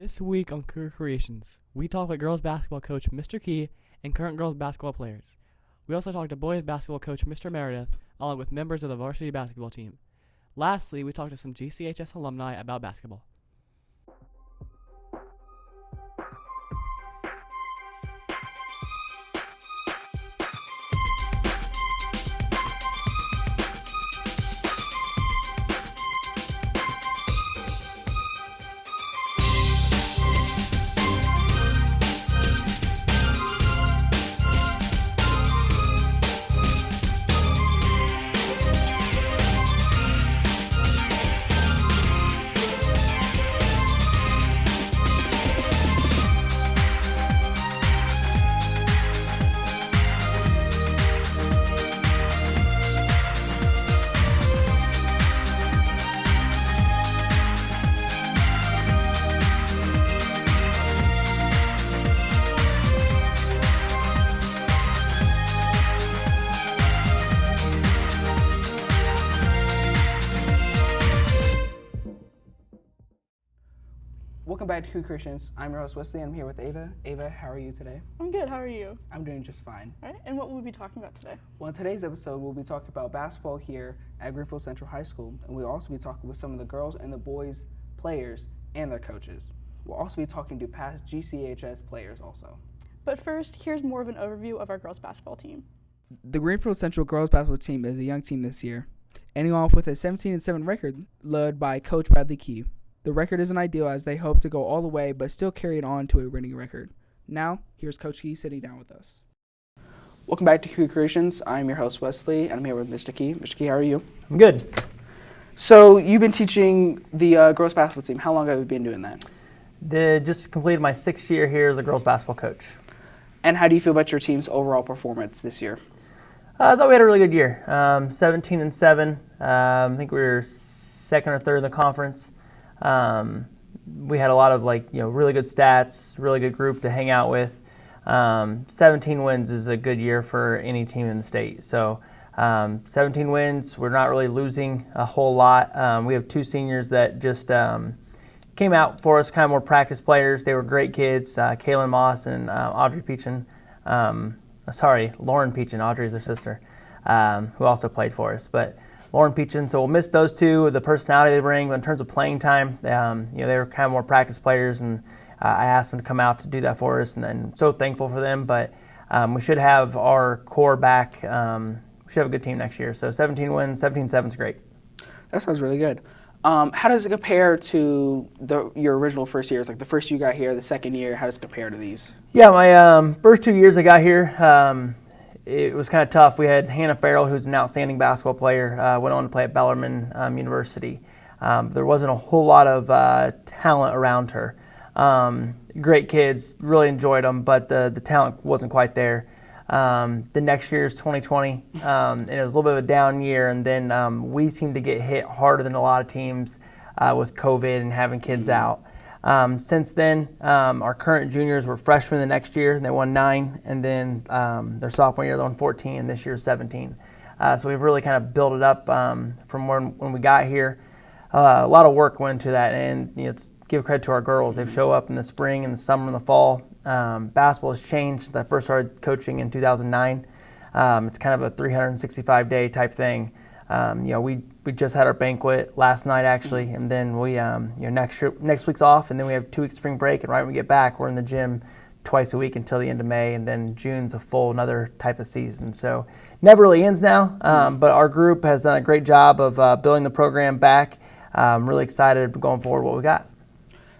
This week on Cougar Creations, we talk with girls basketball coach Mr. Key and current girls basketball players. We also talk to boys basketball coach Mr. Meredith, along with members of the varsity basketball team. Lastly, we talk to some GCHS alumni about basketball. Welcome back to Cougar Creations. I'm your host, Wesley, and I'm here with Ava. Ava, how are you today? I'm good. How are you? I'm doing just fine. All right. And what will we be talking about today? Well, in today's episode, we'll be talking about basketball here at Greenfield-Central High School, and we'll also be talking with some of the girls and the boys players and their coaches. We'll also be talking to past GCHS players also. But first, here's more of an overview of our girls basketball team. The Greenfield-Central girls basketball team is a young team this year, ending off with a 17-7 record led by Coach Bradley Key. The record isn't ideal as they hope to go all the way, but still carry it on to a winning record. Now, here's Coach Key sitting down with us. Welcome back to Cougar Creations. I'm your host, Wesley, and I'm here with Mr. Key. Mr. Key, how are you? I'm good. So, you've been teaching the girls basketball team. How long have you been doing that? Just completed my 6th year here as a girls basketball coach. And how do you feel about your team's overall performance this year? I thought we had a really good year. 17-7. I think we were second or third in the conference. We had a lot of really good stats, really good group to hang out with. 17 wins is a good year for any team in the state. So 17 wins, we're not really losing a whole lot. We have 2 seniors that just came out for us, kind of more practice players. They were great kids, Kaylin Moss and Audrey Peachin. Lauren Peachin, Audrey's her sister, who also played for us. But Lauren Peachin, so we'll miss those two, the personality they bring. But in terms of playing time, they were kind of more practice players, and I asked them to come out to do that for us, and then so thankful for them. But we should have our core back. We should have a good team next year. So 17 wins, 17-7 is great. That sounds really good. How does it compare to your original first years? Like the first year you got here, the second year, how does it compare to these? Yeah, my first 2 years I got here, it was kind of tough. We had Hannah Farrell, who's an outstanding basketball player, went on to play at Bellarmine University. There wasn't a whole lot of talent around her. Great kids, really enjoyed them, but the talent wasn't quite there. The next year is 2020, and it was a little bit of a down year, and then we seemed to get hit harder than a lot of teams with COVID and having kids out. Since then, our current juniors were freshmen the next year, and they won 9, and then their sophomore year they won 14, and this year 17. So we've really kind of built it up from when we got here. A lot of work went into that, and let's give credit to our girls. They've shown up in the spring, and the summer, and the fall. Basketball has changed since I first started coaching in 2009. It's kind of a 365-day type thing. We just had our banquet last night actually, and then we next week's off, and then we have 2 weeks spring break, and right when we get back, we're in the gym twice a week until the end of May, and then June's a full another type of season. So never really ends now, but our group has done a great job of building the program back. I'm really excited going forward what we got.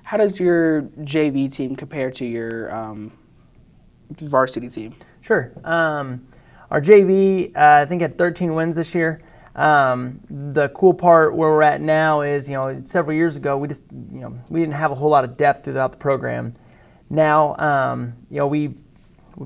How does your JV team compare to your varsity team? Sure. Our JV, I think, had 13 wins this year. The cool part where we're at now is, several years ago, we didn't have a whole lot of depth throughout the program. Now, we've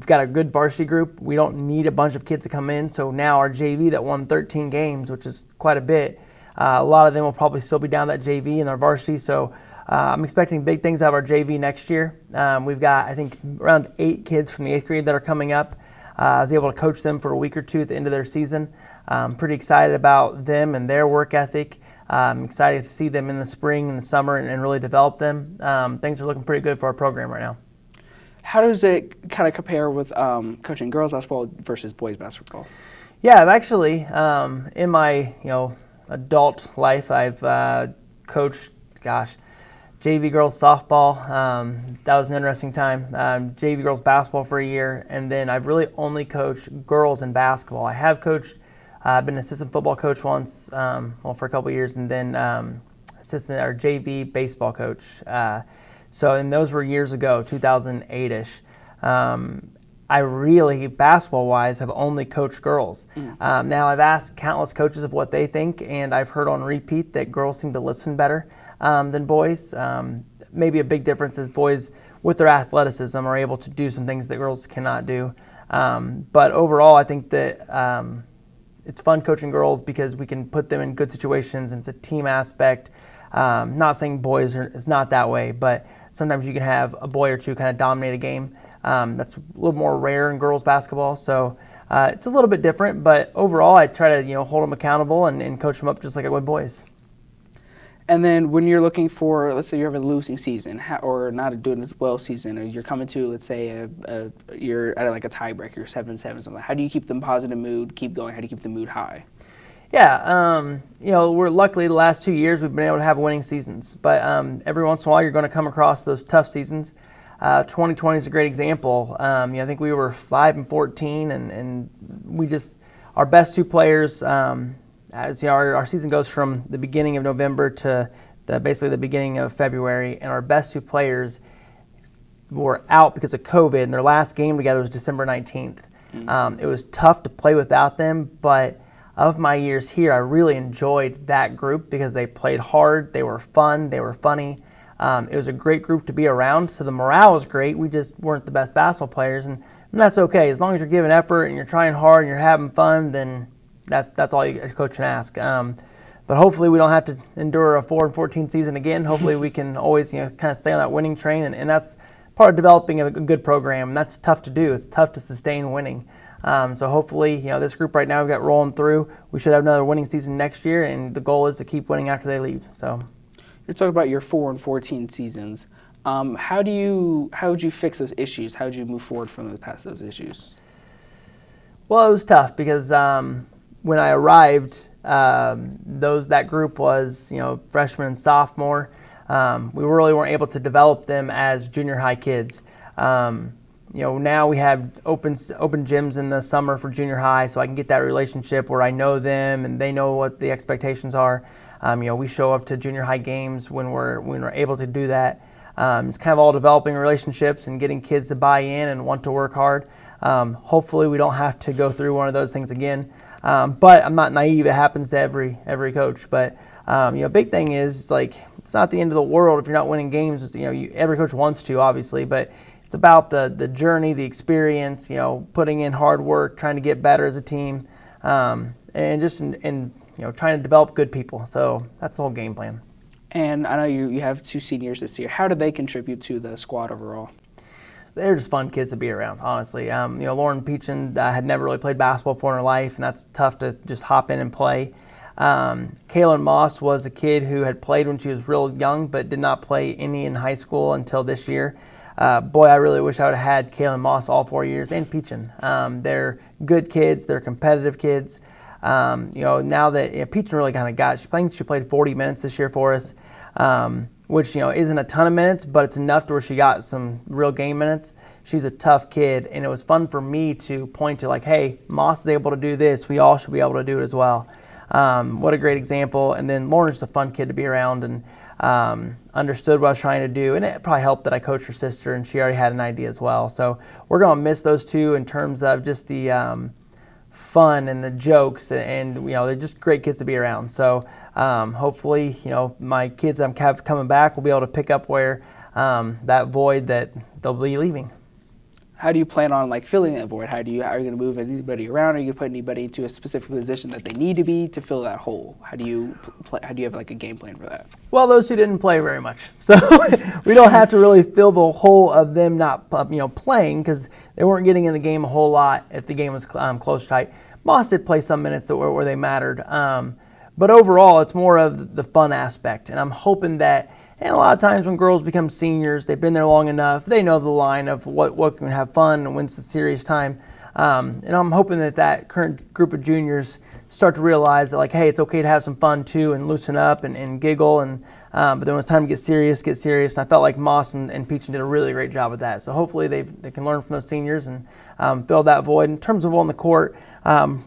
got a good varsity group. We don't need a bunch of kids to come in. So now our JV that won 13 games, which is quite a bit, a lot of them will probably still be down that JV in our varsity. So I'm expecting big things out of our JV next year. We've got, I think, around 8 kids from the 8th grade that are coming up. I was able to coach them for a week or two at the end of their season. I'm pretty excited about them and their work ethic. I'm excited to see them in the spring and the summer and really develop them. Things are looking pretty good for our program right now. How does it kind of compare with coaching girls basketball versus boys basketball? Yeah, I've actually, in my adult life, I've coached, JV girls softball. That was an interesting time. JV girls basketball for a year, and then I've really only coached girls in basketball. I have coached, I've been an assistant football coach once, for a couple of years, and then assistant or JV baseball coach. And those were years ago, 2008-ish. I really, basketball-wise, have only coached girls. Now, I've asked countless coaches of what they think, and I've heard on repeat that girls seem to listen better than boys. Maybe a big difference is boys, with their athleticism, are able to do some things that girls cannot do. But overall, I think that it's fun coaching girls because we can put them in good situations, and it's a team aspect. Not saying boys is not that way, but sometimes you can have a boy or two kind of dominate a game. That's a little more rare in girls basketball, so it's a little bit different. But overall, I try to hold them accountable and coach them up just like I would boys. And then when you're looking for, let's say you have a losing season or not doing as well season, or you're coming to, let's say, you're at like a tiebreaker, 7-7, something. How do you keep them positive mood, keep going? How do you keep the mood high? Yeah, we're luckily the last 2 years we've been able to have winning seasons, but every once in a while you're going to come across those tough seasons. 2020 is a great example. I think we were 5-14, and we just, our best two players, as our season goes from the beginning of November to basically the beginning of February, and our best two players were out because of COVID, and their last game together was December 19th. It was tough to play without them, but of my years here, I really enjoyed that group because they played hard, they were fun, they were funny. It was a great group to be around, so the morale was great. We just weren't the best basketball players, and that's okay. As long as you're giving effort and you're trying hard and you're having fun, then that's all a coach can ask. But hopefully we don't have to endure a 4-14 season again. Hopefully we can always kind of stay on that winning train, and that's part of developing a good program, and that's tough to do. It's tough to sustain winning. So hopefully, this group right now we've got rolling through. We should have another winning season next year, and the goal is to keep winning after they leave. So, you're talking about your 4-14 seasons. How would you fix those issues? How would you move forward from past those issues? Well, it was tough because when I arrived, that group was freshman and sophomore. We really weren't able to develop them as junior high kids. Now we have open gyms in the summer for junior high, so I can get that relationship where I know them and they know what the expectations are. We show up to junior high games when we're able to do that. It's kind of all developing relationships and getting kids to buy in and want to work hard. Hopefully we don't have to go through one of those things again. But I'm not naive. It happens to every coach. But big thing is it's not the end of the world if you're not winning games. Every coach wants to, obviously, but it's about the journey, the experience. Putting in hard work, trying to get better as a team, and just trying to develop good people. So that's the whole game plan. And I know you have two seniors this year. How do they contribute to the squad overall? They're just fun kids to be around, honestly. Lauren Peachin had never really played basketball before in her life, and that's tough to just hop in and play. Kaylin Moss was a kid who had played when she was real young, but did not play any in high school until this year. Boy, I really wish I would have had Kaylin Moss all 4 years, and Peachin. They're good kids. They're competitive kids. Now that Peachin really kind of got, she played 40 minutes this year for us, which isn't a ton of minutes, but it's enough to where she got some real game minutes. She's a tough kid, and it was fun for me to point to hey, Moss is able to do this. We all should be able to do it as well. What a great example. And then Lauren's just a fun kid to be around and understood what I was trying to do. And it probably helped that I coached her sister, and she already had an idea as well. So we're going to miss those two in terms of just the fun and the jokes, and they're just great kids to be around. So hopefully, my kids I'm coming back will be able to pick up where that void that they'll be leaving. How do you plan on filling that void? How are you going to move anybody around? Are you going to put anybody into a specific position that they need to be to fill that hole? How do you have a game plan for that? Well, those two didn't play very much, so we don't have to really fill the hole of them not playing, because they weren't getting in the game a whole lot if the game was close tight. Moss did play some minutes where they mattered, But overall, it's more of the fun aspect. And I'm hoping that, and a lot of times when girls become seniors, they've been there long enough, they know the line of what can have fun and when's the serious time. And I'm hoping that current group of juniors start to realize that, like, hey, it's okay to have some fun too and loosen up and giggle. But then when it's time to get serious, get serious. And I felt like Moss and Peachin did a really great job with that. So hopefully they can learn from those seniors and fill that void. In terms of on the court,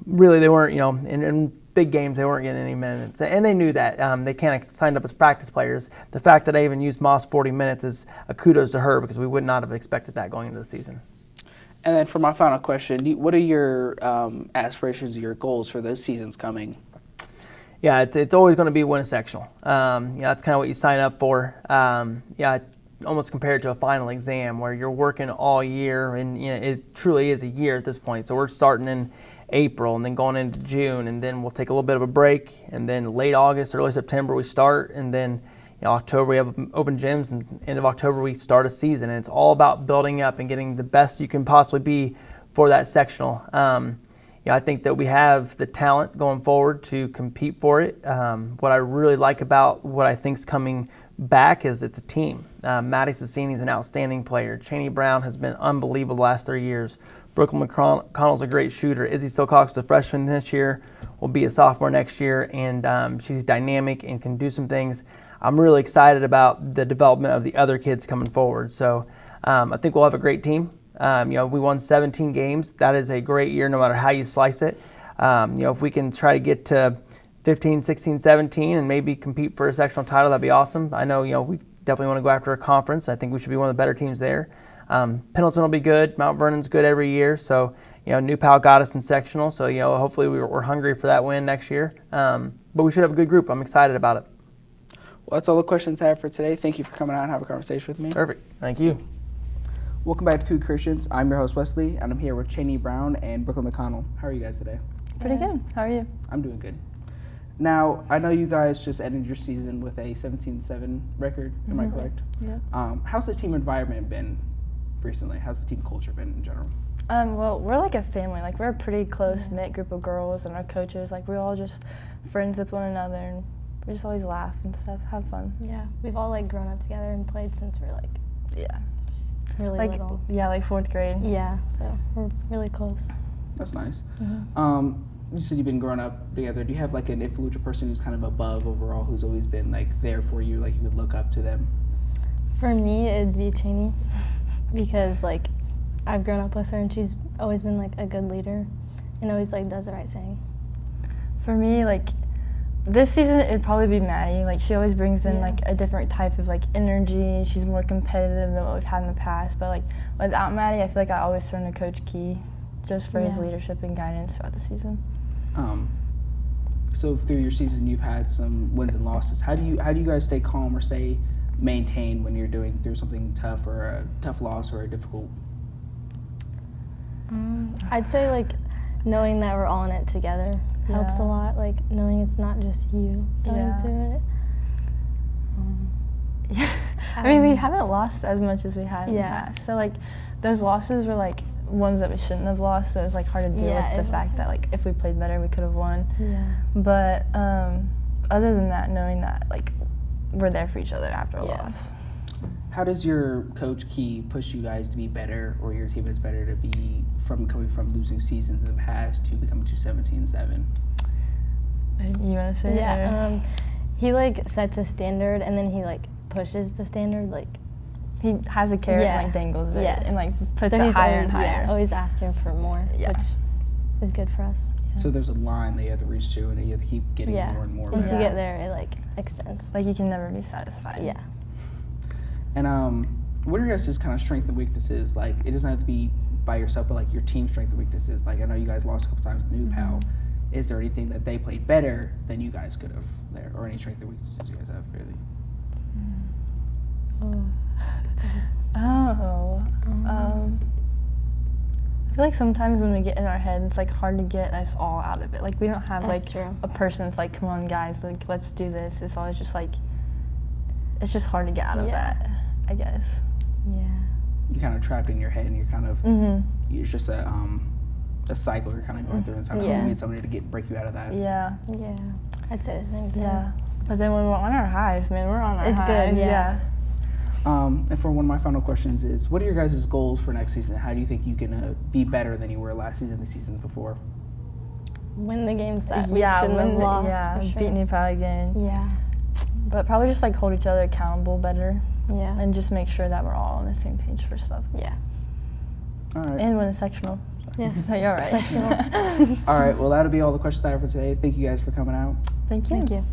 really they weren't, in big games, they weren't getting any minutes. And they knew that. They kind of signed up as practice players. The fact that I even used Moss 40 minutes is a kudos to her, because we would not have expected that going into the season. And then for my final question, what are your aspirations or your goals for those seasons coming? Yeah, it's always going to be win a sectional. That's kind of what you sign up for. Almost compared to a final exam where you're working all year, and it truly is a year at this point. So we're starting in April and then going into June, and then we'll take a little bit of a break, and then late August, early September we start, and then October we have open gyms, and end of October we start a season. And it's all about building up and getting the best you can possibly be for that sectional. I think that we have the talent going forward to compete for it. What I really like about what I think is coming back is it's a team. Maddie Sassini is an outstanding player. Chaney Brown has been unbelievable the last 3 years. Brooklyn McConnell's a great shooter. Izzy Silcock's a freshman this year, will be a sophomore next year, and she's dynamic and can do some things. I'm really excited about the development of the other kids coming forward. So I think we'll have a great team. We won 17 games. That is a great year no matter how you slice it. If we can try to get to 15, 16, 17 and maybe compete for a sectional title, that'd be awesome. I know, we definitely want to go after a conference. I think we should be one of the better teams there. Pendleton will be good. Mount Vernon's good every year. So, New Pal got us in sectional. So, hopefully we're hungry for that win next year. But we should have a good group. I'm excited about it. Well, that's all the questions I have for today. Thank you for coming out and having a conversation with me. Perfect. Thank you. Welcome back to Cougar Creations. I'm your host, Wesley, and I'm here with Chaney Brown and Brooklyn McConnell. How are you guys today? Pretty good. How are you? I'm doing good. Now, I know you guys just ended your season with a 17-7 record. Am I correct? Yeah. How's the team environment been recently? How's the team culture been in general? Well, we're like a family. Like, we're a pretty close-knit group of girls, and our coaches, like, we're all just friends with one another, and we just always laugh and stuff, have fun. Yeah, we've all like grown up together and played since we're really like, little. Yeah, like 4th grade. Yeah, so we're really close. That's nice. Mm-hmm. You said you've been growing up together. Do you have like an influential person who's kind of above overall, who's always been like there for you, like you would look up to them? For me, it'd be Chaney, because like I've grown up with her and she's always been like a good leader and always like does the right thing. For me, like, this season it'd probably be Maddie. Like, she always brings in like a different type of like energy. She's more competitive than what we've had in the past. But like without Maddie, I feel like I always turn to Coach Key just for his leadership and guidance throughout the season. So through your season, you've had some wins and losses. How do you guys stay calm or stay maintained when you're doing through something tough or a tough loss or a difficult? I'd say like knowing that we're all in it together helps a lot. Like knowing it's not just you going through it. I mean, we haven't lost as much as we had in the past. So like those losses were like ones that we shouldn't have lost, so it was like hard to deal with the fact that like if we played better we could have won. But other than that, knowing that like we're there for each other after a loss. How does your Coach Key push you guys to be better, or your teammates better to be coming from losing seasons in the past to becoming to 17-7? You want to say it? He like sets a standard and then he like pushes the standard. Like he has a carrot and like dangles it and like puts it higher and higher. Always asking for more, which is good for us. So there's a line that you have to reach to, and you have to keep getting more and more. Once you get there, it like extends. Like you can never be satisfied. Yeah. And what are your guys' kind of strengths and weaknesses? Like, it doesn't have to be by yourself, but like your team strengths and weaknesses. Like, I know you guys lost a couple times with New Pal. Is there anything that they played better than you guys could have there, or any strengths and weaknesses you guys have, really? I feel like sometimes when we get in our head, it's like hard to get us all out of it. Like we don't have That's like true. a person that's like, come on guys, like let's do this. It's always just like, it's just hard to get out of that, I guess. Yeah. You're kind of trapped in your head, and you're kind of it's just a a cycle you're kind of going through, and sometimes you need somebody to break you out of that. Yeah. Yeah. I'd say the same thing. Yeah. But then when we're on our highs, man, we're on our highs. It's good, yeah. And for one of my final questions is, what are your guys' goals for next season? How do you think you can be better than you were last season, the season before? Win the games that we shouldn't have lost. Yeah, for sure. beat New Pal again. Yeah. But probably just like hold each other accountable better. Yeah. And just make sure that we're all on the same page for stuff. Yeah. All right. And win a sectional. Yes. So you're all right. Sectional. All right. Well, that'll be all the questions I have for today. Thank you guys for coming out. Thank you. Thank you.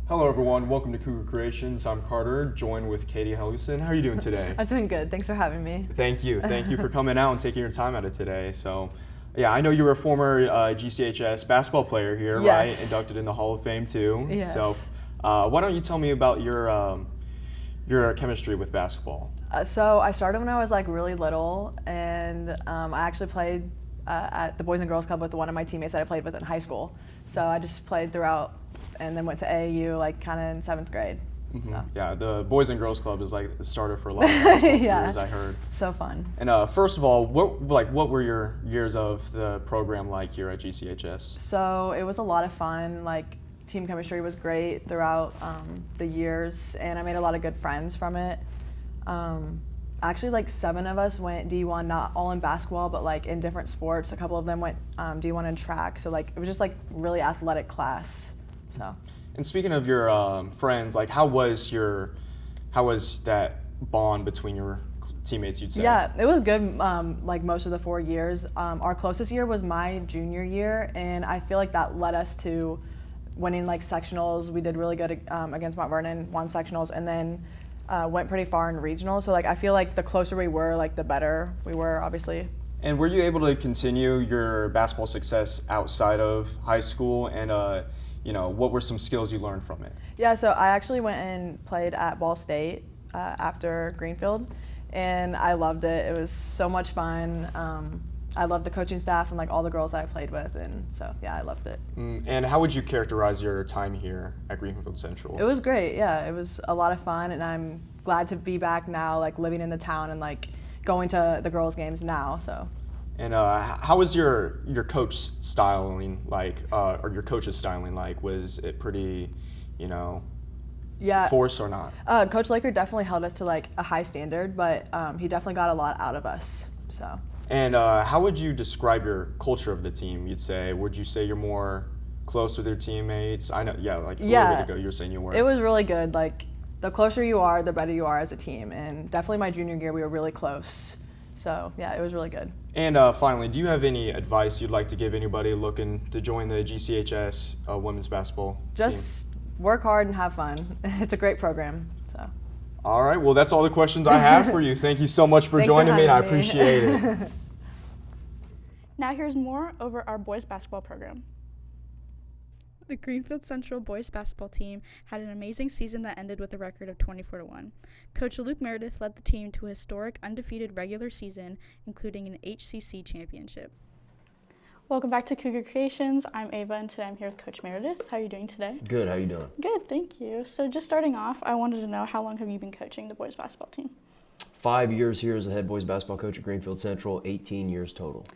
Hello everyone, welcome to Cougar Creations. I'm Carter, joined with Katie Helgason. How are you doing today? I'm doing good. Thanks for having me. Thank you for coming out and taking your time out of today. So, yeah, I know you were a former GCHS basketball player here, Yes. right? Inducted in the Hall of Fame too. Yes. So, why don't you tell me about your chemistry with basketball? So I started when I was like really little, and I actually played at the Boys and Girls Club with one of my teammates that I played with in high school. So I just played throughout, and then went to AAU like kind of in 7th grade. Mm-hmm. So. Yeah, the Boys and Girls Club is like the starter for a lot of basketball players, I heard. So fun. And first of all, what were your years of the program like here at GCHS? So it was a lot of fun. Like team chemistry was great throughout the years, and I made a lot of good friends from it. Actually, like 7 of us went D1, not all in basketball, but like in different sports. A couple of them went D1 in track. So like it was just like really athletic class. So. And speaking of your friends, like how was that bond between your teammates, you'd say? Yeah, it was good. Like most of the 4 years, our closest year was my junior year, and I feel like that led us to winning like sectionals. We did really good against Mount Vernon, won sectionals, and then went pretty far in regionals. So like I feel like the closer we were, like the better we were, obviously. And were you able to continue your basketball success outside of high school? And what were some skills you learned from it? Yeah, so I actually went and played at Ball State after Greenfield, and I loved it. It was so much fun. I loved the coaching staff and like all the girls that I played with, and so yeah, I loved it. And how would you characterize your time here at Greenfield-Central? It was great, yeah. It was a lot of fun, and I'm glad to be back now, like living in the town and like going to the girls' games now. So. And how was your coach styling like, or your coach's styling like? Was it pretty, forced or not? Coach Laker definitely held us to like a high standard, but he definitely got a lot out of us. So. And how would you describe your culture of the team? Would you say you're more close with your teammates? I know, yeah, like a little bit ago you were saying you were. It was really good. Like the closer you are, the better you are as a team. And definitely my junior year, we were really close. So yeah, it was really good. And finally, do you have any advice you'd like to give anybody looking to join the GCHS women's basketball team? Just work hard and have fun. It's a great program. So. All right, well, that's all the questions I have for you. Thank you so much for joining me, and I appreciate it. Now here's more over our boys basketball program. The Greenfield-Central boys basketball team had an amazing season that ended with a record of 24-1. Coach Luke Meredith led the team to a historic undefeated regular season, including an HCC championship. Welcome back to Cougar Creations. I'm Ava, and today I'm here with Coach Meredith. How are you doing today? Good. How are you doing? Good, thank you. So just starting off, I wanted to know, how long have you been coaching the boys basketball team? 5 years here as the head boys basketball coach at Greenfield-Central, 18 years total.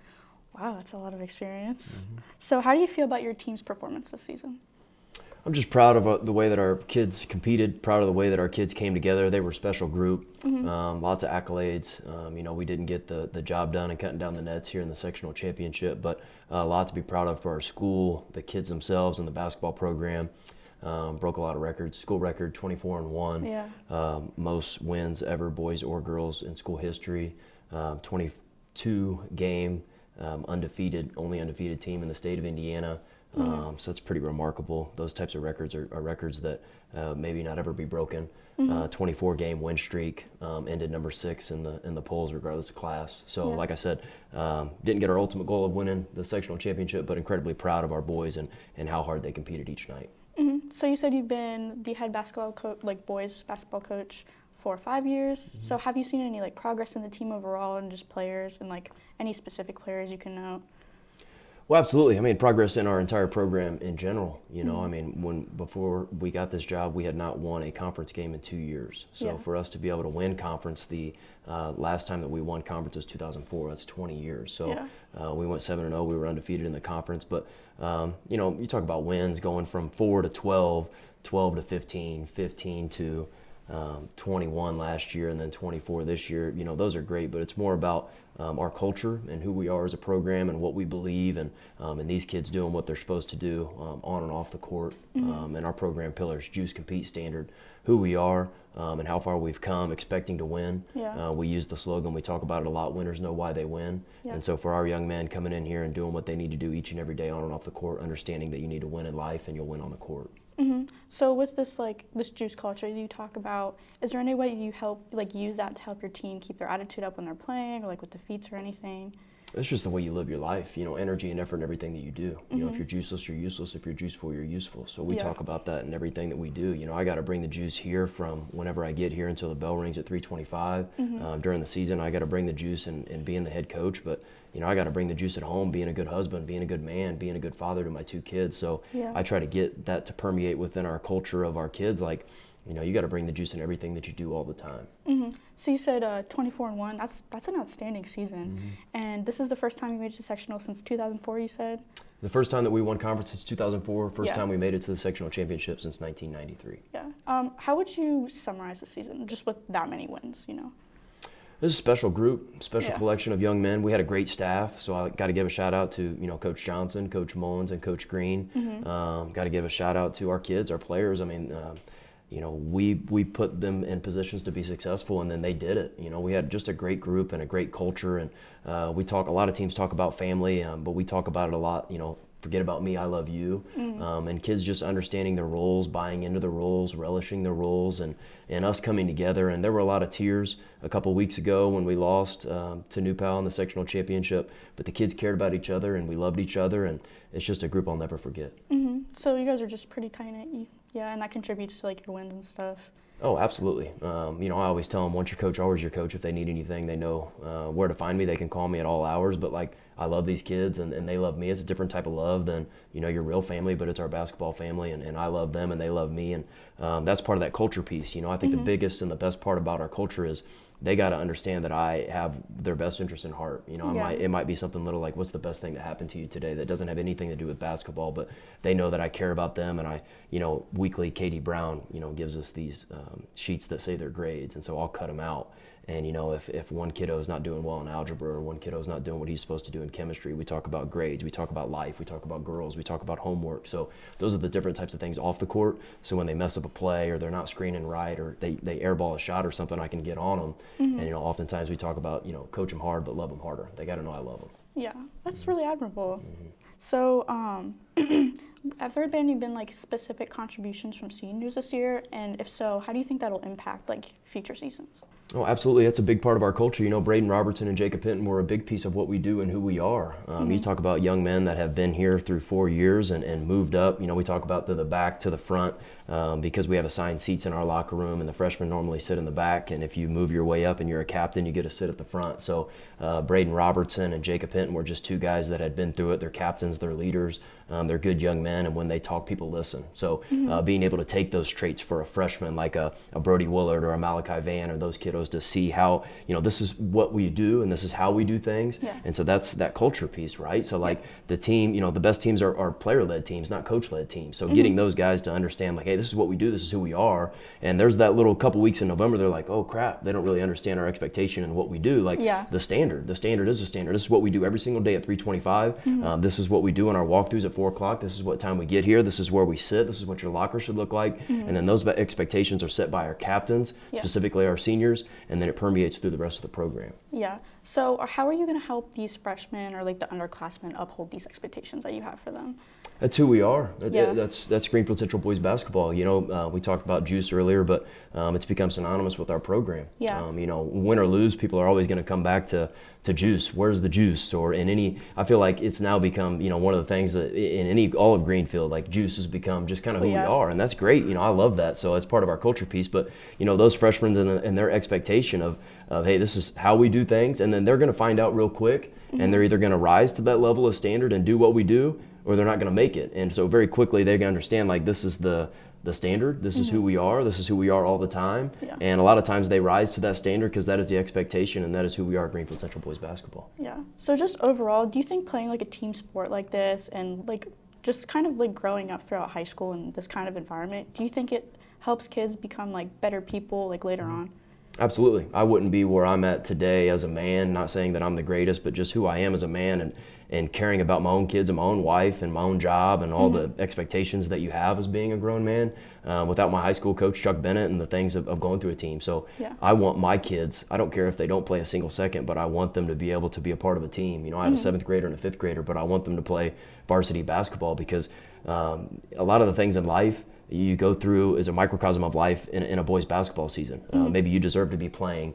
Wow, that's a lot of experience. Mm-hmm. So how do you feel about your team's performance this season? I'm just proud of the way that our kids competed, proud of the way that our kids came together. They were a special group, lots of accolades. We didn't get the job done and cutting down the nets here in the sectional championship, but a lot to be proud of for our school, the kids themselves, and the basketball program. Broke a lot of records, school record 24-1, most wins ever, boys or girls in school history, 22 game undefeated, only undefeated team in the state of Indiana. So it's pretty remarkable. Those types of records are records that maybe not ever be broken. 24 game win streak, ended number 6 in the polls regardless of class. So like I said, didn't get our ultimate goal of winning the sectional championship, but incredibly proud of our boys and how hard they competed each night. So you said you've been the head basketball coach, like boys basketball coach, for 5 years. So have you seen any like progress in the team overall and just players and like any specific players you can note? Well, absolutely. I mean, progress in our entire program in general. You know, I mean, before we got this job, we had not won a conference game in 2 years. So for us to be able to win conference, the last time that we won conference was 2004. That's 20 years. So we went 7-0. We were undefeated in the conference. But you know, you talk about wins going from 4 to 12, 12 to 15, 15 to 21 last year, and then 24 this year. You know, those are great, but it's more about our culture and who we are as a program and what we believe, and these kids doing what they're supposed to do on and off the court. And our program pillars: juice, compete, standard, who we are, and how far we've come, expecting to win. We use the slogan, we talk about it a lot: winners know why they win. And so for our young men coming in here and doing what they need to do each and every day on and off the court, understanding that you need to win in life and you'll win on the court. So with this this juice culture you talk about, is there any way you help use that to help your team keep their attitude up when they're playing, or with defeats or anything? It's just the way you live your life, you know, energy and effort in everything that you do. You know, if you're juiceless, you're useless. If you're juiceful, you're useful. So we talk about that in everything that we do. You know, I got to bring the juice here from whenever I get here until the bell rings at 3:25. During the season, I got to bring the juice and being the head coach. But, you know, I got to bring the juice at home, being a good husband, being a good man, being a good father to my 2 kids. So I try to get that to permeate within our culture of our kids. Like, you know, you got to bring the juice in everything that you do all the time. So you said 24-1. That's an outstanding season. And this is the first time you made it to sectional since 2004, you said? The first time that we won conference since 2004. First time we made it to the sectional championship since 1993. How would you summarize the season, just with that many wins, you know? This is a special group, special collection of young men. We had a great staff, so I got to give a shout out to, you know, Coach Johnson, Coach Mullins, and Coach Green. Got to give a shout out to our kids, our players. I mean, you know, we put them in positions to be successful, and then they did it. You know, we had just a great group and a great culture, and a lot of teams talk about family, but we talk about it a lot, you know, forget about me, I love you. And kids just understanding their roles, buying into the roles, relishing their roles, and us coming together. And there were a lot of tears a couple weeks ago when we lost to New Pal in the sectional championship, but the kids cared about each other and we loved each other, and it's just a group I'll never forget. So you guys are just pretty tight-knit, and that contributes to your wins and stuff. Oh, absolutely. You know, I always tell them, once your coach, always your coach. If they need anything, they know where to find me. They can call me at all hours. But I love these kids, and they love me. It's a different type of love than, you know, your real family, but it's our basketball family, and I love them and they love me. And that's part of that culture piece. You know, I think the biggest and the best part about our culture is they got to understand that I have their best interest in heart. You know, it might be something little like, what's the best thing that happened to you today, that doesn't have anything to do with basketball, but they know that I care about them. And you know, weekly Chaney Brown, you know, gives us these sheets that say their grades, and so I'll cut them out. And, you know, if one kiddo is not doing well in algebra, or one kiddo is not doing what he's supposed to do in chemistry, we talk about grades, we talk about life, we talk about girls, we talk about homework. So those are the different types of things off the court. So when they mess up a play, or they're not screening right, or they airball a shot or something, I can get on them. And, you know, oftentimes we talk about, you know, coach them hard, but love them harder. They got to know I love them. Yeah, that's really admirable. So have there been specific contributions from seniors this year? And if so, how do you think that'll impact future seasons? Oh, absolutely. That's a big part of our culture. You know, Braden Robertson and Jacob Hinton were a big piece of what we do and who we are. You talk about young men that have been here through 4 years and moved up. You know, we talk about the back to the front because we have assigned seats in our locker room, and the freshmen normally sit in the back. And if you move your way up and you're a captain, you get to sit at the front. So Braden Robertson and Jacob Hinton were just 2 guys that had been through it. They're captains, they're leaders, they're good young men, and when they talk, people listen. So being able to take those traits for a freshman like a Brody Willard or a Malachi Van, or those kiddos, to see how, you know, this is what we do and this is how we do things. And so that's that culture piece, right? So the team, you know, the best teams are player-led teams, not coach-led teams. So getting those guys to understand, hey, this is what we do, this is who we are. And there's that little couple weeks in November, they're like, oh crap, they don't really understand our expectation and what we do. The standard is the standard. This is what we do every single day at 3:25. This is what we do in our walkthroughs at 4 o'clock. This is what time we get here. This is where we sit. This is what your locker should look like. And then those expectations are set by our captains, specifically our seniors, and then it permeates through the rest of the program. Yeah. So how are you going to help these freshmen or the underclassmen uphold these expectations that you have for them? That's who we are. That's Greenfield-Central boys basketball. You know, we talked about juice earlier, but it's become synonymous with our program. You know, win or lose, people are always going to come back to juice. Where's the juice? Or I feel like it's now become, you know, one of the things that in all of Greenfield, juice has become just kind of who we are, and that's great. You know, I love that. So it's part of our culture piece. But you know, those freshmen and their expectation of of, hey, this is how we do things, and then they're going to find out real quick, and they're either going to rise to that level of standard and do what we do, or they're not going to make it. And so very quickly they're going to understand, like, this is the standard, this is who we are, this is who we are all the time. Yeah. And a lot of times they rise to that standard because that is the expectation, and that is who we are at Greenfield-Central boys basketball. Yeah. So just overall, do you think playing like a team sport like this and like just kind of like growing up throughout high school in this kind of environment, do you think it helps kids become like better people like later on? Absolutely. I wouldn't be where I'm at today as a man, not saying that I'm the greatest, but just who I am as a man, and caring about my own kids and my own wife and my own job and all the expectations that you have as being a grown man, without my high school coach, Chuck Bennett, and the things of going through a team. So I want my kids, I don't care if they don't play a single second, but I want them to be able to be a part of a team. You know, I have a 7th grader and a 5th grader, but I want them to play varsity basketball because a lot of the things in life you go through is a microcosm of life in a boys basketball season. Maybe you deserve to be playing.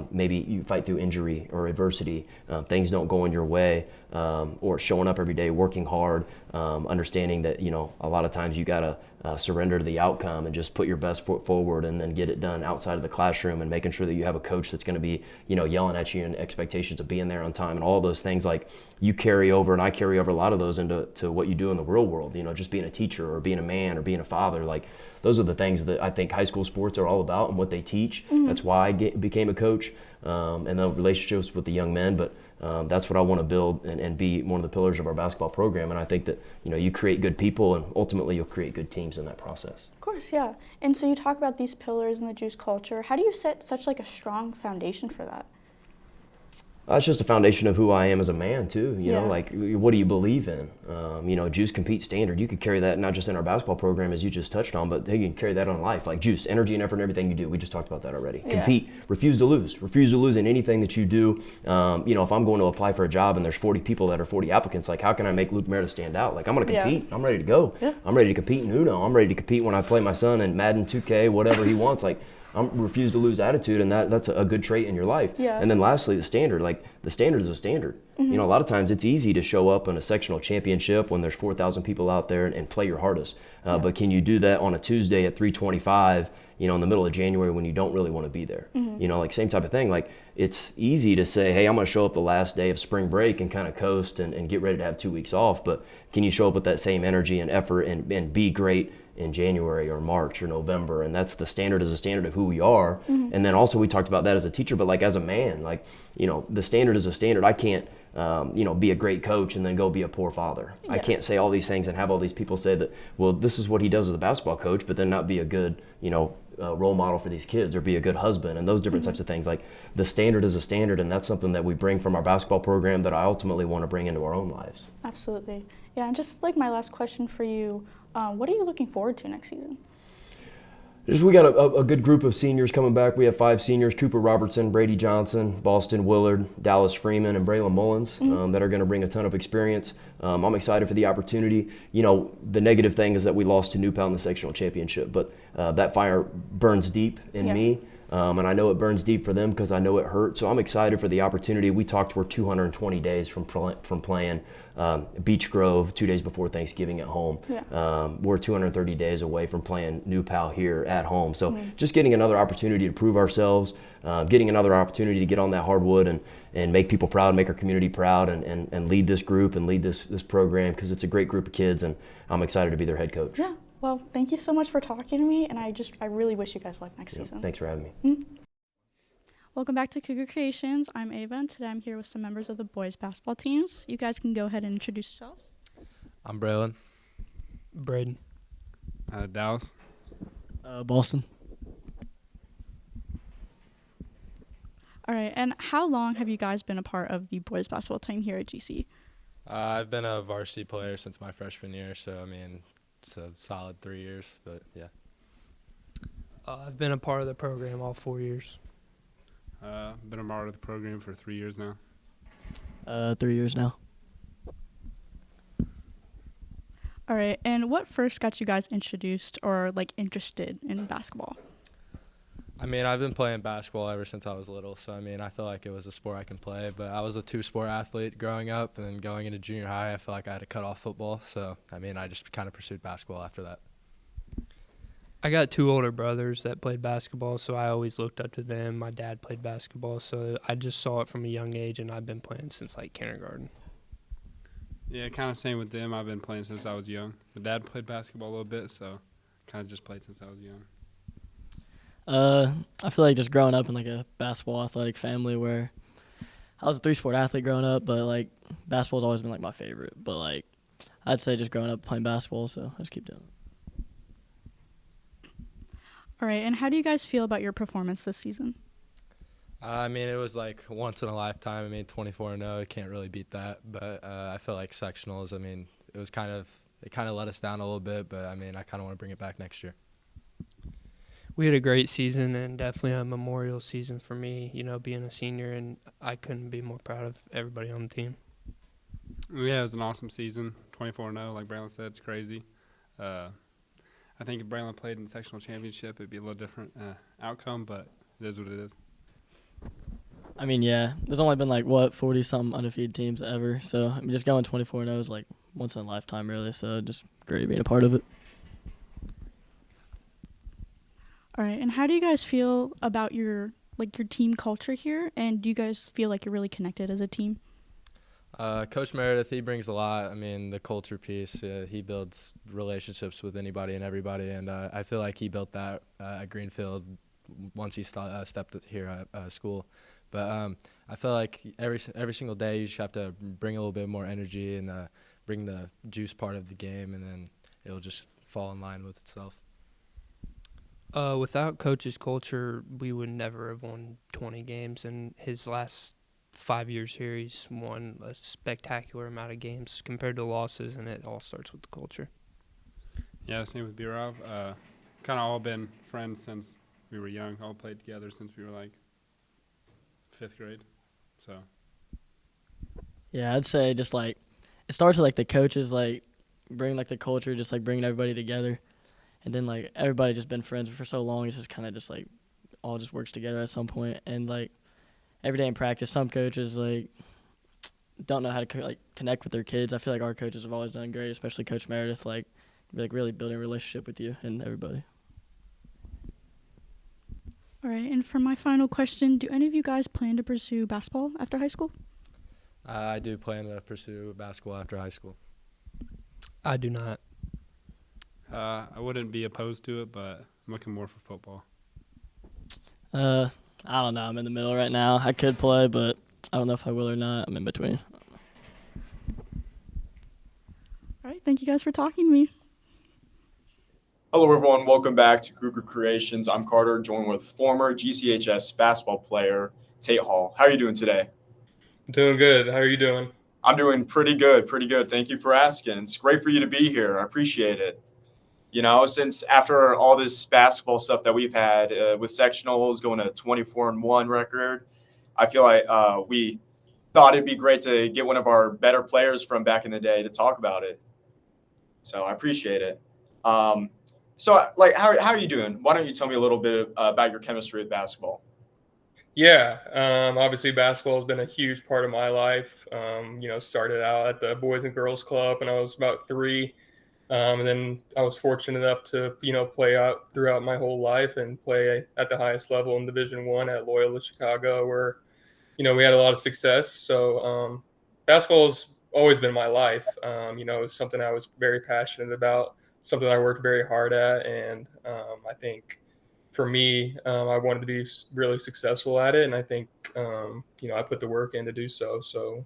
Maybe you fight through injury or adversity. Things don't go in your way, or showing up every day, working hard, understanding that, you know, a lot of times you gotta surrender to the outcome and just put your best foot forward and then get it done outside of the classroom, and making sure that you have a coach that's going to be, you know, yelling at you and expectations of being there on time and all those things. Like, you carry over, and I carry over a lot of those into what you do in the real world, you know, just being a teacher or being a man or being a father. Like, those are the things that I think high school sports are all about and what they teach. That's why I became a coach, and the relationships with the young men. But that's what I want to build and be one of the pillars of our basketball program. And I think that, you know, you create good people, and ultimately you'll create good teams in that process. Of course, yeah. And so you talk about these pillars in the Juice culture. How do you set such like a strong foundation for that? It's just a foundation of who I am as a man too. You know, like, what do you believe in? You know, Juice, compete, standard. You could carry that not just in our basketball program, as you just touched on, but you can carry that on life. Like, Juice, energy and effort in everything you do. We just talked about that already. Compete, refuse to lose. Refuse to lose in anything that you do. You know, if I'm going to apply for a job and there's 40 people that are 40 applicants, like, how can I make Luke Meredith stand out? Like, I'm going to compete. I'm ready to go. I'm ready to compete in Uno. I'm ready to compete when I play my son in Madden 2K, whatever he wants. Like, I'm refuse to lose attitude, and that's a good trait in your life. And then lastly, the standard. Like, the standard is a standard. You know, a lot of times it's easy to show up in a sectional championship when there's 4,000 people out there and play your hardest. But can you do that on a Tuesday at 3:25, you know, in the middle of January when you don't really want to be there? You know, like, same type of thing. Like, it's easy to say, hey, I'm going to show up the last day of spring break and kind of coast and get ready to have 2 weeks off. But can you show up with that same energy and effort and be great in January or March or November? And that's the standard, is a standard of who we are. And then also we talked about that as a teacher, but like as a man, like, you know, the standard is a standard. I can't, you know, be a great coach and then go be a poor father. I can't say all these things and have all these people say that, well, this is what he does as a basketball coach, but then not be a good, you know, role model for these kids, or be a good husband, and those different types of things. Like, the standard is a standard, and that's something that we bring from our basketball program that I ultimately want to bring into our own lives. Absolutely. Yeah, and just like my last question for you, what are you looking forward to next season? We got a good group of seniors coming back. We have 5 seniors: Cougar Robertson, Brady Johnson, Boston Willard, Dallas Freeman, and Braylon Mullins, that are going to bring a ton of experience. I'm excited for the opportunity. You know, the negative thing is that we lost to New Pal in the sectional championship, but that fire burns deep in me. And I know it burns deep for them because I know it hurt. So I'm excited for the opportunity. We talked, we're 220 days from playing Beach Grove 2 days before Thanksgiving at home. We're 230 days away from playing New Pal here at home. So just getting another opportunity to prove ourselves, getting another opportunity to get on that hardwood and make people proud, make our community proud, and lead this group and lead this program, because it's a great group of kids, and I'm excited to be their head coach. Yeah. Well, thank you so much for talking to me, and I really wish you guys luck next season. Thanks for having me. Welcome back to Cougar Creations. I'm Ava, and today I'm here with some members of the boys basketball teams. You guys can go ahead and introduce yourselves. I'm Braylon. Braden. Dallas. Boston. All right, and how long have you guys been a part of the boys basketball team here at GC? I've been a varsity player since my freshman year, so I mean, it's a solid 3 years, but yeah. I've been a part of the program all 4 years. Been a part of the program for 3 years now. 3 years now. All right, and what first got you guys introduced or like interested in basketball? I mean, I've been playing basketball ever since I was little, so I mean, I feel like it was a sport I can play, but I was a 2-sport athlete growing up, and then going into junior high, I felt like I had to cut off football, so I mean, I just kind of pursued basketball after that. I got 2 older brothers that played basketball, so I always looked up to them. My dad played basketball, so I just saw it from a young age, and I've been playing since like kindergarten. Yeah, kind of same with them. I've been playing since I was young. My dad played basketball a little bit, so kind of just played since I was young. I feel like just growing up in like a basketball athletic family where I was a 3-sport athlete growing up, but like basketball's always been like my favorite. But like I'd say just growing up playing basketball, so I just keep doing it. All right, and how do you guys feel about your performance this season? I mean, it was like once in a lifetime. I mean, 24-0, can't really beat that. But I feel like sectionals, I mean, it kind of let us down a little bit. But I mean, I kind of want to bring it back next year. We had a great season and definitely a memorial season for me, you know, being a senior, and I couldn't be more proud of everybody on the team. Yeah, it was an awesome season. 24-0, like Braylon said, it's crazy. I think if Braylon played in the sectional championship, it'd be a little different outcome, but it is what it is. I mean, yeah, there's only been like 40-something undefeated teams ever. So I mean, just going 24-0 is like once in a lifetime, really. So just great being a part of it. All right, and how do you guys feel about your team culture here? And do you guys feel like you're really connected as a team? Coach Meredith, he brings a lot. I mean, the culture piece, he builds relationships with anybody and everybody, and I feel like he built that at Greenfield once he stepped here at school. But I feel like every single day you just have to bring a little bit more energy and bring the juice part of the game, and then it'll just fall in line with itself. Without Coach's culture, we would never have won 20 games. In his last 5 years here, he's won a spectacular amount of games compared to losses, and it all starts with the culture. Yeah, same with B-Rob. Kind of all been friends since we were young. All played together since we were like 5th grade. So. Yeah, I'd say just like it starts with like the coaches like bring like the culture, just like bringing everybody together. And then, like, everybody just been friends for so long, it's just kind of just, like, all just works together at some point. And, like, every day in practice, some coaches, like, don't know how to, connect with their kids. I feel like our coaches have always done great, especially Coach Meredith, like really building a relationship with you and everybody. All right, and for my final question, do any of you guys plan to pursue basketball after high school? I do plan to pursue basketball after high school. I do not. I wouldn't be opposed to it, but I'm looking more for football. I don't know. I'm in the middle right now. I could play, but I don't know if I will or not. I'm in between. All right, thank you guys for talking to me. Hello, everyone. Welcome back to Cougar Creations. I'm Carter, joined with former GCHS basketball player Tate Hall. How are you doing today? Doing good. How are you doing? I'm doing pretty good. Thank you for asking. It's great for you to be here. I appreciate it. You know, since after all this basketball stuff that we've had with sectionals going to 24-1 record, I feel like we thought it'd be great to get one of our better players from back in the day to talk about it. So I appreciate it. So, like, how are you doing? Why don't you tell me a little bit about your chemistry with basketball? Yeah, obviously basketball has been a huge part of my life. You know, started out at the Boys and Girls Club when I was about 3. And then I was fortunate enough to, you know, play out throughout my whole life and play at the highest level in Division I at Loyola Chicago, where, you know, we had a lot of success. So basketball has always been my life. You know, it's something I was very passionate about, something I worked very hard at. And I think for me, I wanted to be really successful at it. And I think, you know, I put the work in to do so.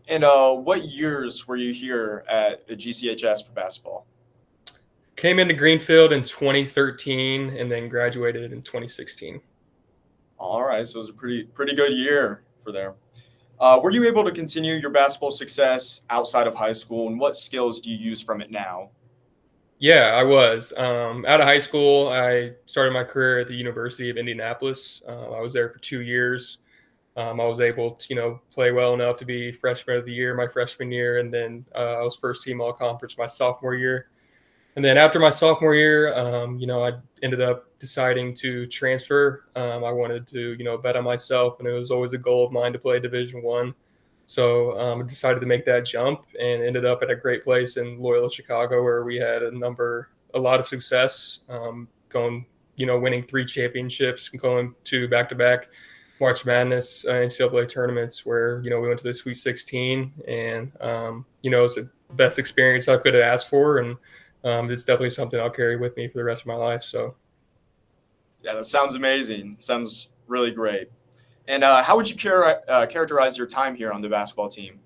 And what years were you here at GCHS for basketball? Came into Greenfield in 2013 and then graduated in 2016. All right, so it was a pretty good year for there. Were you able to continue your basketball success outside of high school, and what skills do you use from it now? Yeah, I was. Out of high school, I started my career at the University of Indianapolis. I was there for 2 years. I was able to, you know, play well enough to be freshman of the year my freshman year, and then I was first team all conference my sophomore year. And then after my sophomore year, you know, I ended up deciding to transfer. I wanted to, you know, bet on myself, and it was always a goal of mine to play Division I. So I decided to make that jump and ended up at a great place in Loyola Chicago, where we had a number a lot of success, going, winning 3 championships and going to back-to-back March Madness NCAA tournaments where, we went to the Sweet 16 and, it was the best experience I could have asked for. And it's definitely something I'll carry with me for the rest of my life. So. Yeah, that sounds amazing. Sounds really great. And how would you characterize your time here on the basketball team?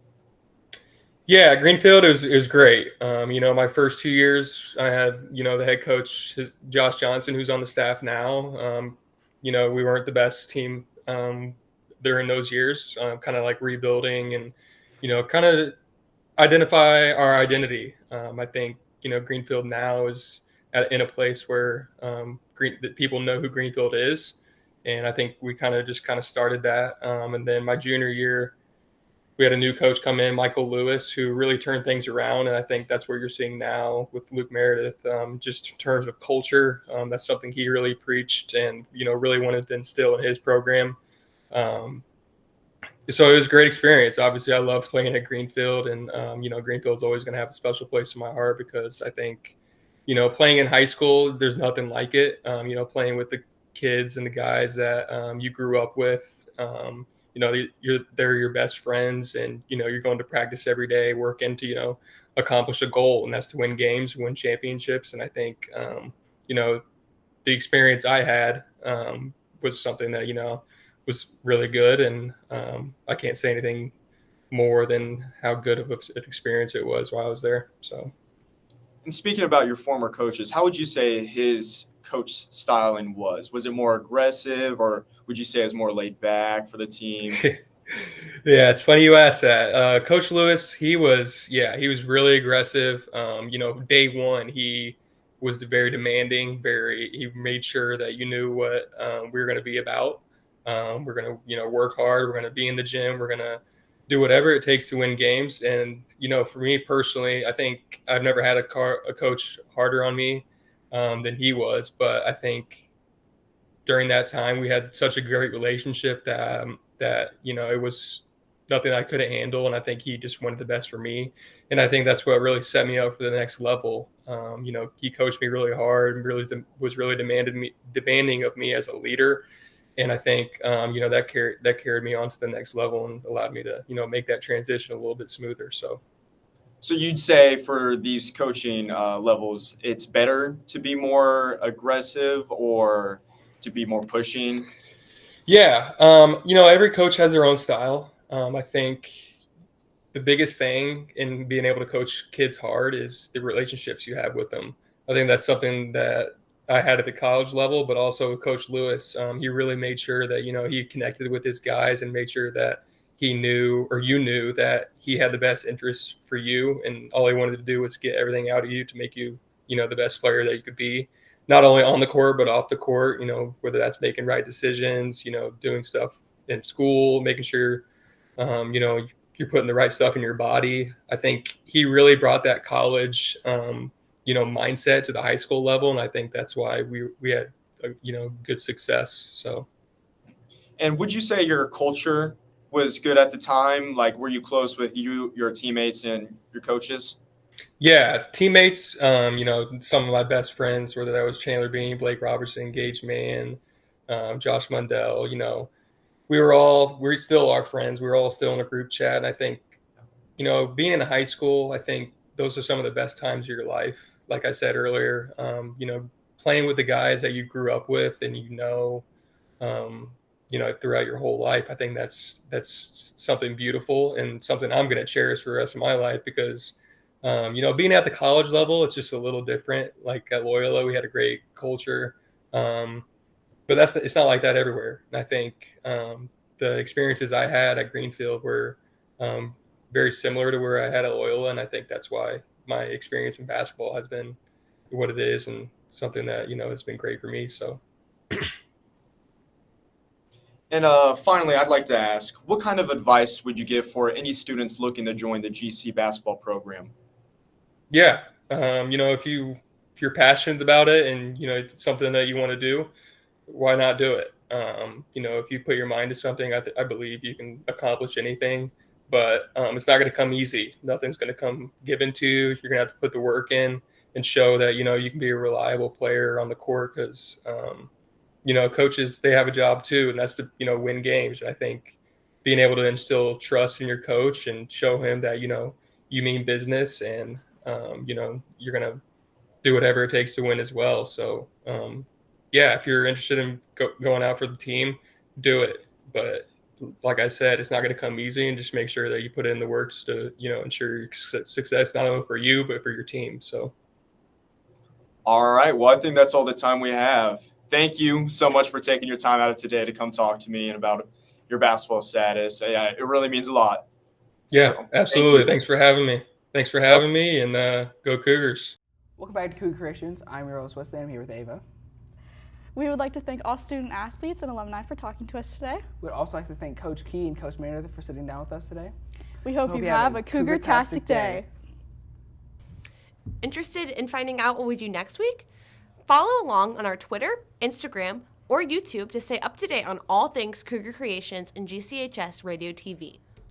Yeah, Greenfield is great. My first 2 years, I had, the head coach, Josh Johnson, who's on the staff now. We weren't the best team during those years, kind of like rebuilding and, kind of identify our identity. I think, Greenfield now is in a place where that people know who Greenfield is. And I think we kind of started that. And then my junior year, we had a new coach come in, Michael Lewis, who really turned things around. And I think that's what you're seeing now with Luke Meredith, just in terms of culture. That's something he really preached and, really wanted to instill in his program. So it was a great experience. Obviously, I loved playing at Greenfield. And, Greenfield's always going to have a special place in my heart because I think, playing in high school, there's nothing like it. Playing with the kids and the guys that you grew up with, they're your best friends and, you're going to practice every day, working to, accomplish a goal, and that's to win games, win championships. And I think, the experience I had was something that, was really good. And I can't say anything more than how good of an experience it was while I was there. So. And speaking about your former coaches, how would you say his coach styling was? Was it more aggressive, or would you say it was more laid back for the team? Yeah, it's funny you asked that. Coach Lewis, he was really aggressive. Day one, he was very demanding. He made sure that you knew what we were going to be about. We're going to, work hard. We're going to be in the gym. We're going to do whatever it takes to win games. And, for me personally, I think I've never had a coach harder on me than he was. But I think during that time, we had such a great relationship that it was nothing I couldn't handle. And I think he just wanted the best for me. And I think that's what really set me up for the next level. He coached me really hard and was really demanding of me as a leader. And I think, that carried me on to the next level and allowed me to, make that transition a little bit smoother. So you'd say for these coaching levels, it's better to be more aggressive or to be more pushing? Yeah. Every coach has their own style. I think the biggest thing in being able to coach kids hard is the relationships you have with them. I think that's something that I had at the college level, but also with Coach Lewis. He really made sure that, he connected with his guys and made sure that he knew, or you knew, that he had the best interests for you. And all he wanted to do was get everything out of you to make you, the best player that you could be, not only on the court, but off the court, whether that's making right decisions, doing stuff in school, making sure, you're putting the right stuff in your body. I think he really brought that college, mindset to the high school level. And I think that's why we had, good success. So. And would you say your culture was good at the time? Like, were you close with your teammates and your coaches? Yeah, teammates, some of my best friends, whether that was Chandler Bean, Blake Robertson, Gage Mann, Josh Mundell, we're still our friends. We're all still in a group chat. And I think, being in high school, I think those are some of the best times of your life. Like I said earlier, playing with the guys that you grew up with and, throughout your whole life, I think that's something beautiful and something I'm going to cherish for the rest of my life because, being at the college level, it's just a little different. Like at Loyola, we had a great culture, but it's not like that everywhere. And I think the experiences I had at Greenfield were very similar to where I had at Loyola, and I think that's why my experience in basketball has been what it is and something that, has been great for me. So. And finally, I'd like to ask, what kind of advice would you give for any students looking to join the GC basketball program? Yeah. If you're passionate about it and, it's something that you want to do, why not do it? If you put your mind to something, I believe you can accomplish anything, but it's not going to come easy. Nothing's going to come given to you. You're going to have to put the work in and show that, you can be a reliable player on the court because, coaches, they have a job too, and that's to, win games. I think being able to instill trust in your coach and show him that, you mean business and, you're going to do whatever it takes to win as well. So, if you're interested in going out for the team, do it. But like I said, it's not going to come easy, and just make sure that you put in the work to, ensure your success, not only for you, but for your team. So. All right. Well, I think that's all the time we have. Thank you so much for taking your time out of today to come talk to me and about your basketball status. Yeah, it really means a lot. Yeah, so, absolutely. Thanks for having me. And go Cougars. Welcome back to Cougar Creations. I'm your host, Wesley. I'm here with Ava. We would like to thank all student athletes and alumni for talking to us today. We'd also like to thank Coach Key and Coach Meredith for sitting down with us today. We hope you have a Cougar-tastic day. Interested in finding out what we do next week? Follow along on our Twitter, Instagram, or YouTube to stay up to date on all things Cougar Creations and GCHS Radio TV.